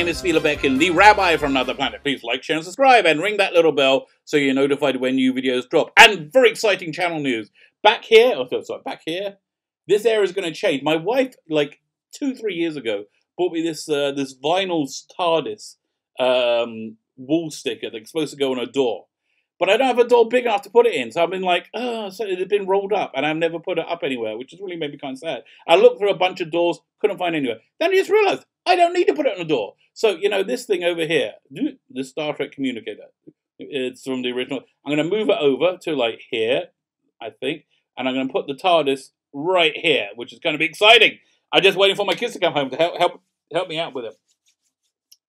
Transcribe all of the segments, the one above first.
name is Phila Beckin, the rabbi from another planet. Please like, share, and subscribe, and ring that little bell so you're notified when new videos drop. And very exciting channel news. Back here, this area is going to change. My wife, like 2-3 years ago, bought me this this vinyl TARDIS wall sticker that's supposed to go on a door. But I don't have a door big enough to put it in, so I've been like, oh, so it had been rolled up, and I've never put it up anywhere, which has really made me kind of sad. I looked through a bunch of doors, couldn't find anywhere. Then I just realized, I don't need to put it on a door. So, you know, this thing over here, the Star Trek communicator, it's from the original. I'm going to move it over to, like, here, I think, and I'm going to put the TARDIS right here, which is going to be exciting. I'm just waiting for my kids to come home to help me out with it.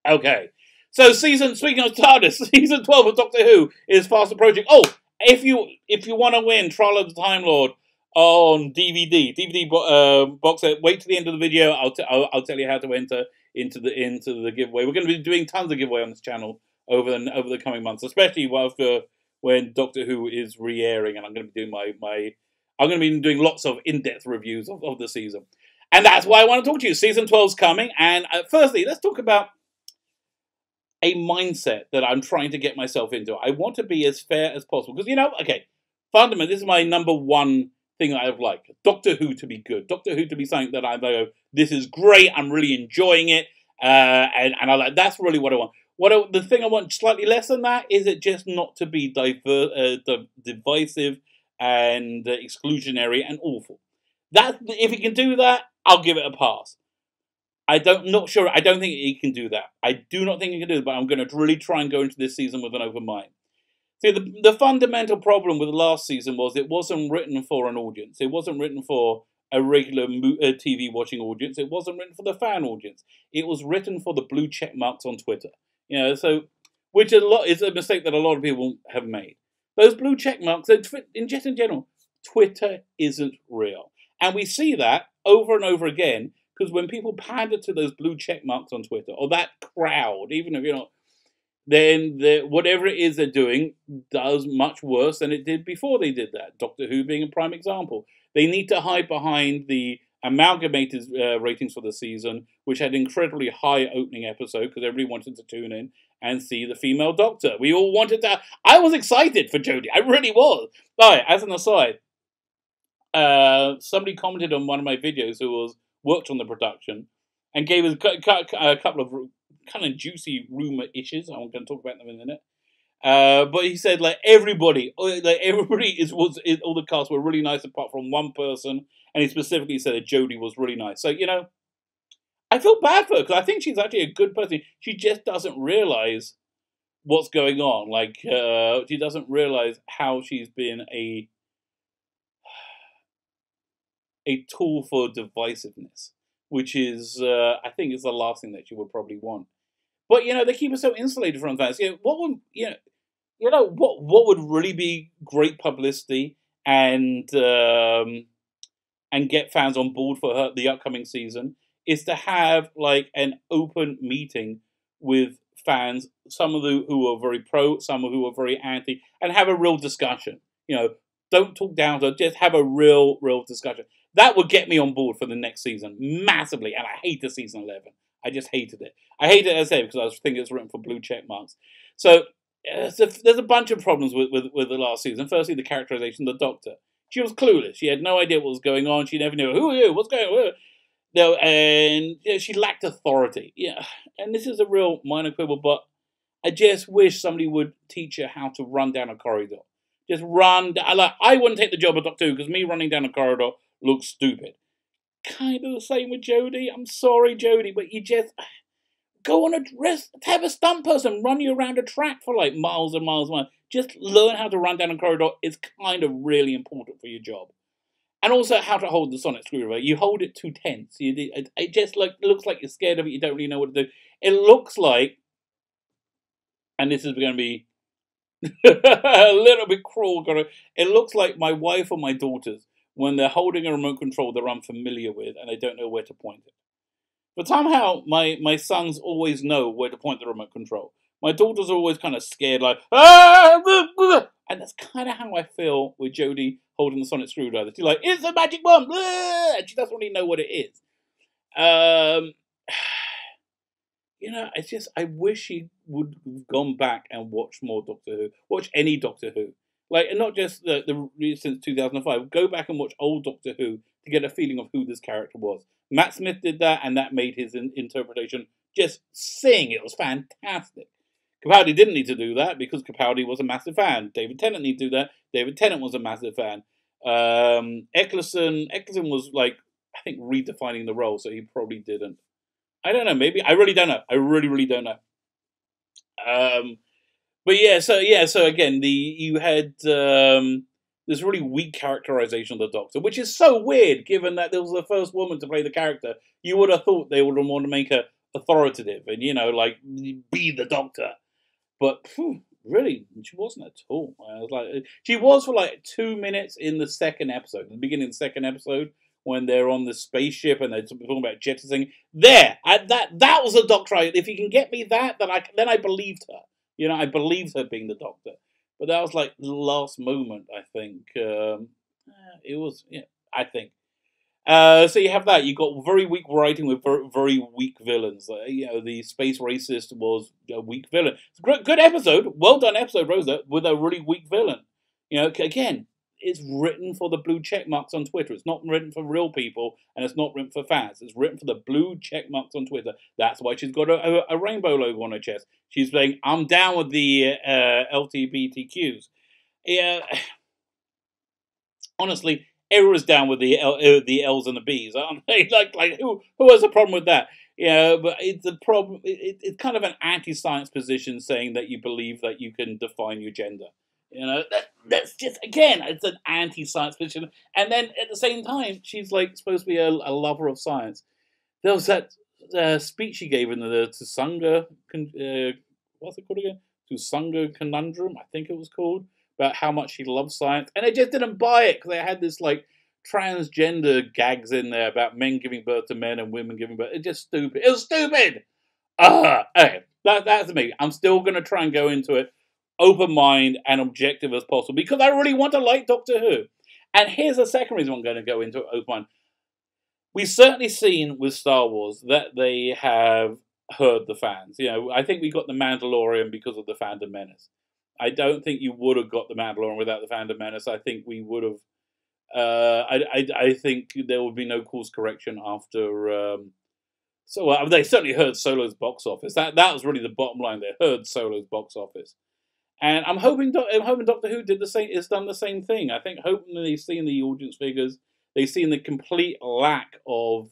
Okay. So speaking of TARDIS, season 12 of Doctor Who is fast approaching. Oh, if you want to win Trial of the Time Lord on DVD box set, wait till the end of the video. I'll tell you how to enter into the giveaway. We're going to be doing tons of giveaway on this channel over the coming months, especially when Doctor Who is re-airing, and I'm going to be doing lots of in-depth reviews of the season, and that's why I want to talk to you. Season 12's coming, and firstly, let's talk about a mindset that I'm trying to get myself into. I want to be as fair as possible. Because, you know, okay, fundamentally, this is my number one thing that I like. Doctor Who to be good. Doctor Who to be something that I go, this is great, I'm really enjoying it, and I like, that's really what I want. The thing I want slightly less than that is it just not to be divisive and exclusionary and awful. If it can do that, I'll give it a pass. I don't think he can do that. I do not think he can do it, but I'm going to really try and go into this season with an open mind. See, the fundamental problem with the last season was it wasn't written for an audience. It wasn't written for a regular TV watching audience. It wasn't written for the fan audience. It was written for the blue check marks on Twitter. You know, so which is a mistake that a lot of people have made. Those blue check marks, in general, Twitter isn't real, and we see that over and over again. Because when people pander to those blue check marks on Twitter, or that crowd, even if you're not, then whatever it is they're doing does much worse than it did before they did that. Doctor Who being a prime example. They need to hide behind the amalgamated ratings for the season, which had incredibly high opening episode, because everybody wanted to tune in and see the female Doctor. We all wanted to. I was excited for Jodie. I really was. Right, as an aside, somebody commented on one of my videos who worked on the production, and gave us a couple of kind of juicy rumor issues. I'm going to talk about them in a minute. But he said, like, everybody all the cast were really nice apart from one person, and he specifically said that Jodie was really nice. So, you know, I feel bad for her, because I think she's actually a good person. She just doesn't realize what's going on. Like, she doesn't realize how she's been a tool for divisiveness, which is, I think, is the last thing that you would probably want. But, you know, they keep us so insulated from fans. You know, what would really be great publicity and get fans on board for the upcoming season is to have, like, an open meeting with fans, some of who are very pro, some who are very anti, and have a real discussion. You know, don't talk down to her, just have a real discussion. That would get me on board for the next season massively, and I hated season 11. I just hated it. I hated it, as I said, because I think it's written for blue check marks. So there's a bunch of problems with the last season. Firstly, the characterization of the Doctor. She was clueless. She had no idea what was going on. She never knew who are you, what's going on. No, and you know, she lacked authority. Yeah, and this is a real minor quibble, but I just wish somebody would teach her how to run down a corridor. Just run. I wouldn't take the job of Doctor Who, because me running down a corridor looks stupid. Kind of the same with Jodie. I'm sorry, Jodie, but you just go on have a stunt person run you around a track for like miles and miles and miles. Just learn how to run down a corridor. It's kind of really important for your job. And also how to hold the sonic screwdriver. You hold it too tense. It just looks like you're scared of it. You don't really know what to do. It looks like, and this is going to be a little bit cruel, it looks like my wife or my daughters, when they're holding a remote control they're unfamiliar with and they don't know where to point it. But somehow my sons always know where to point the remote control. My daughters are always kind of scared, like, ah! And that's kind of how I feel with Jodie holding the sonic screwdriver. She's like, it's a magic wand! And she doesn't really know what it is. it's just I wish he would have gone back and watched more Doctor Who. Watch any Doctor Who, like, and not just the since 2005. Go back and watch old Doctor Who to get a feeling of who this character was. Matt Smith did that, and that made his interpretation just sing. It was fantastic. Capaldi didn't need to do that because Capaldi was a massive fan. David Tennant needed to do that. David Tennant was a massive fan. Eccleston was like, I think, redefining the role, so he probably didn't. I don't know. Maybe I really don't know. I really, really don't know. But so again, you had this really weak characterization of the Doctor, which is so weird, given that there was the first woman to play the character. You would have thought they would have wanted to make her authoritative and like be the Doctor, but really, she wasn't at all. I was like, she was for like 2 minutes in the second episode, the beginning of the second episode, when they're on the spaceship and they're talking about jettisoning. There, that was the Doctor. If you can get me that, then I believed her. I believed her being the Doctor. But that was like the last moment, I think. It was, I think. So you have that. You got very weak writing with very, very weak villains. The space racist was a weak villain. It's a good episode, well done episode, Rosa, with a really weak villain. Again, it's written for the blue check marks on Twitter. It's not written for real people, and it's not written for fans. It's written for the blue check marks on Twitter. That's why she's got a rainbow logo on her chest. She's saying, "I'm down with the LGBTQs." Yeah, honestly, everyone's down with the L's and the B's, aren't they? Like who has a problem with that? But it's a problem. It's kind of an anti-science position, saying that you believe that you can define your gender. That's just, again, it's an anti-science position. And then at the same time, she's like supposed to be a lover of science. There was that speech she gave in the Tsuanga, what's it called again? Tsuanga Conundrum, I think it was called, about how much she loves science. And they just didn't buy it because they had this like transgender gags in there about men giving birth to men and women giving birth. It's just stupid. It was stupid. Okay, that's me. I'm still going to try and go into it open mind and objective as possible because I really want to like Doctor Who. And here's the second reason I'm going to go into it open mind. We've certainly seen with Star Wars that they have heard the fans. I think we got The Mandalorian because of the Phantom Menace. I don't think you would have got The Mandalorian without the Phantom Menace. I think we would have. I think there would be no course correction after. They certainly heard Solo's box office. That was really the bottom line. They heard Solo's box office. And I'm hoping Doctor Who did the same. Has done the same thing. I think hoping they've seen the audience figures, they've seen the complete lack of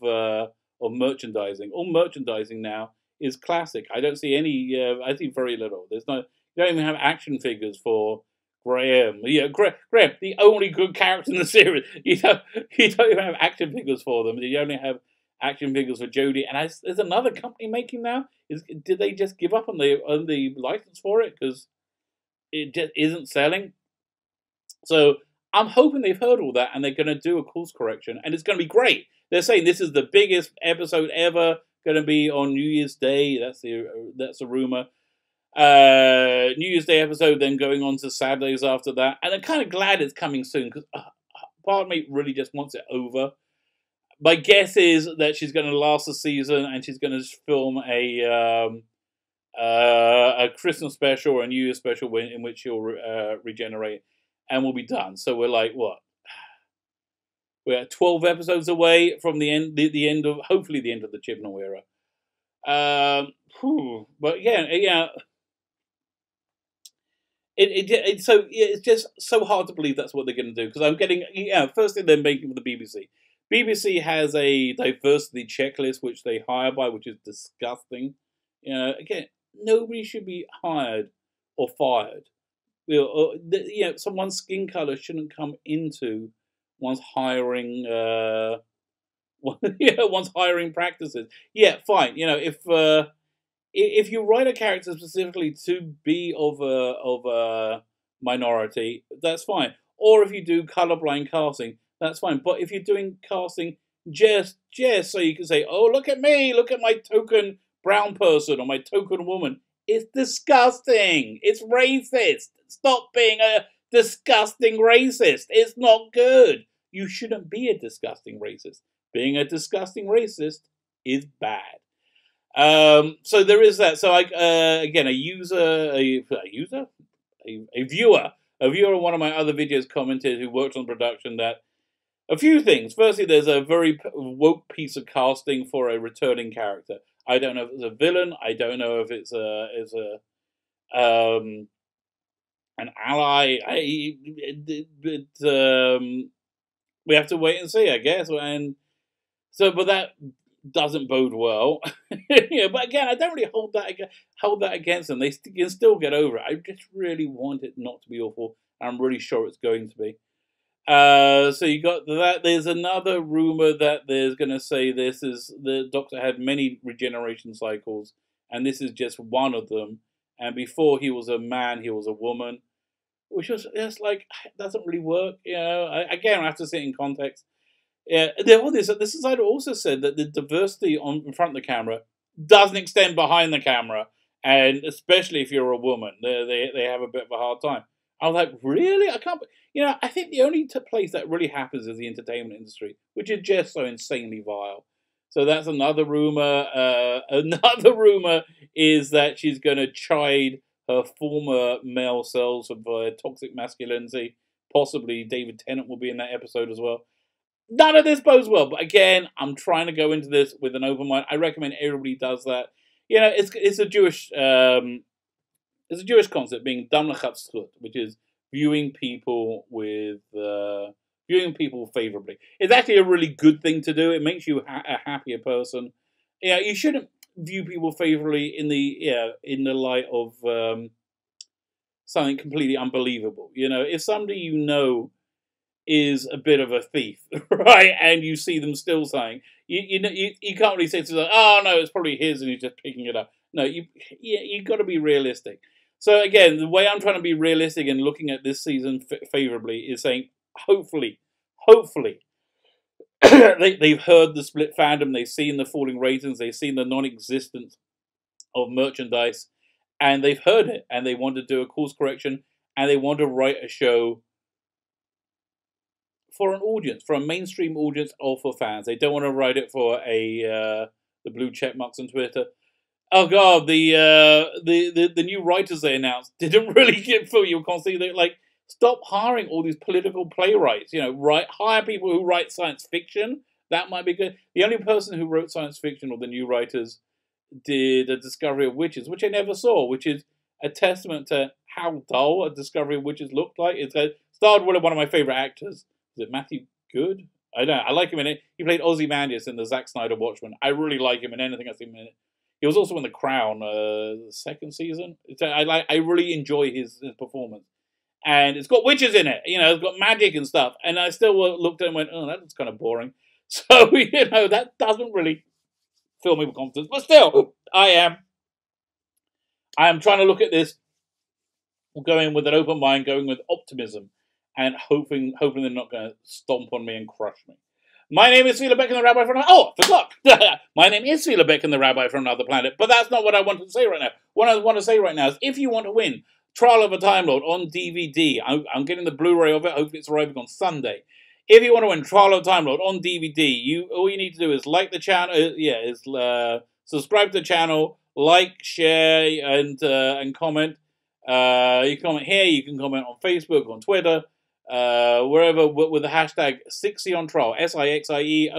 merchandising. All merchandising now is classic. I don't see any. I see very little. There's no. You don't even have action figures for Graham. Graham, the only good character in the series. You don't even have action figures for them. You only have action figures for Jodie. And there's another company making now. Did they just give up on the license for it because it just isn't selling? So I'm hoping they've heard all that and they're going to do a course correction, and it's going to be great. They're saying this is the biggest episode ever, going to be on New Year's Day. That's a rumor. New Year's Day episode, then going on to Saturdays after that, and I'm kind of glad it's coming soon because part of me really just wants it over. My guess is that she's going to last the season and she's going to film a Christmas special or a New Year's special in which she'll regenerate, and we'll be done. So we're like, what? We're 12 episodes away from the end of, hopefully the end of the Chibnall era. But yeah. It's just so hard to believe that's what they're going to do because I'm getting first thing they're making for the BBC. BBC has a diversity checklist which they hire by, which is disgusting. Again, nobody should be hired or fired. Someone's skin color shouldn't come into one's hiring. One's hiring practices. Yeah, fine. If you write a character specifically to be of a minority, that's fine. Or if you do colorblind casting, that's fine. But if you're doing casting just so you can say, "Oh, look at me! Look at my token brown person or my token woman," it's disgusting. It's racist. Stop being a disgusting racist. It's not good. You shouldn't be a disgusting racist. Being a disgusting racist is bad. So there is that. So I again, a viewer, on one of my other videos commented who worked on production that a few things. Firstly, there's a very woke piece of casting for a returning character. I don't know if it's a villain. I don't know if it's an ally. We have to wait and see, I guess. And so, but that doesn't bode well. Yeah, but again, I don't really hold that against them. They can still get over it. I just really want it not to be awful. I'm really sure it's going to be. So you got that. There's another rumor that there's going to say this is the Doctor had many regeneration cycles, and this is just one of them. And before he was a man, he was a woman, which was just like doesn't really work. You know, again, I have to see it in context. Yeah, this side also said that the diversity in front of the camera doesn't extend behind the camera, and especially if you're a woman, they have a bit of a hard time. I was like, really? I can't. You know, I think the only place that really happens is the entertainment industry, which is just so insanely vile. So that's another rumor. Another rumor is that she's going to chide her former male selves of toxic masculinity. Possibly David Tennant will be in that episode as well. None of this bodes well, but again, I'm trying to go into this with an open mind. I recommend everybody does that. You know, it's a Jewish concept, being dam l'chatzchut, which is viewing people favorably. It's actually a really good thing to do. It makes you a happier person. Yeah, you shouldn't view people favorably in the light of something completely unbelievable. You know, if somebody you know is a bit of a thief, right? And you see them still saying, you can't really say to them, oh no, it's probably his and he's just picking it up. No, you've got to be realistic. So again, the way I'm trying to be realistic and looking at this season favorably is saying, hopefully, they've heard the split fandom, they've seen the falling ratings, they've seen the non-existence of merchandise, and they've heard it, and they want to do a course correction, and they want to write a show for an audience, for a mainstream audience, or for fans. They don't want to write it for the blue check marks on Twitter. Oh god, the new writers they announced didn't really get for you. Constantly, like, stop hiring all these political playwrights. You know, hire people who write science fiction. That might be good. The only person who wrote science fiction, or the new writers, did a Discovery of Witches, which I never saw, which is a testament to how dull a Discovery of Witches looked like. It's starred one of my favorite actors. Is it Matthew Good? I don't know. I like him in it. He played Ozymandias in the Zack Snyder Watchmen. I really like him in anything I've seen him in it. He was also in The Crown, the second season. I really enjoy his performance. And it's got witches in it. You know, it's got magic and stuff. And I still looked at it and went, oh, that's kind of boring. So, you know, that doesn't really fill me with confidence. But still, I am trying to look at this, going with an open mind, going with optimism, and hoping they're not going to stomp on me and crush me. My name is Fila Beck and the Rabbi from... Oh, I forgot! My name is Fila Beck and the Rabbi from Another Planet, but that's not what I wanted to say right now. What I want to say right now is, if you want to win Trial of a Time Lord on DVD, I'm getting the Blu-ray of it, hopefully it's arriving on Sunday. If you want to win Trial of a Time Lord on DVD, all you need to do is like the channel, subscribe to the channel, like, share, and comment. You can comment here, you can comment on Facebook, on Twitter, wherever, with the hashtag 6EOnTrial, SIXIEONTRIAL.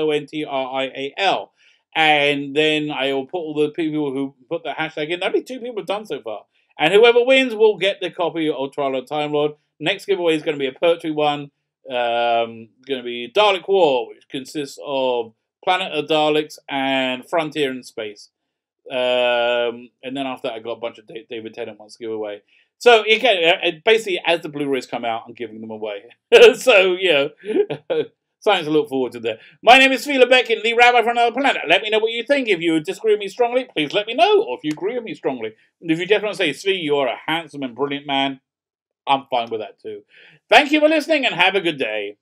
And then I will put all the people who put the hashtag in. Only 2 people have done so far. And whoever wins will get the copy of Trial of Time Lord. Next giveaway is going to be a poetry one. Going to be Dalek War, which consists of Planet of Daleks and Frontier in Space. And then after that, I got a bunch of David Tennant ones to give away. So again, basically, as the Blu-rays come out, I'm giving them away. So, you know, something to look forward to there. My name is Fila Beck, the Rabbi from Another Planet. Let me know what you think. If you disagree with me strongly, please let me know. Or if you agree with me strongly. And if you just want to say, Svi, you're a handsome and brilliant man, I'm fine with that too. Thank you for listening and have a good day.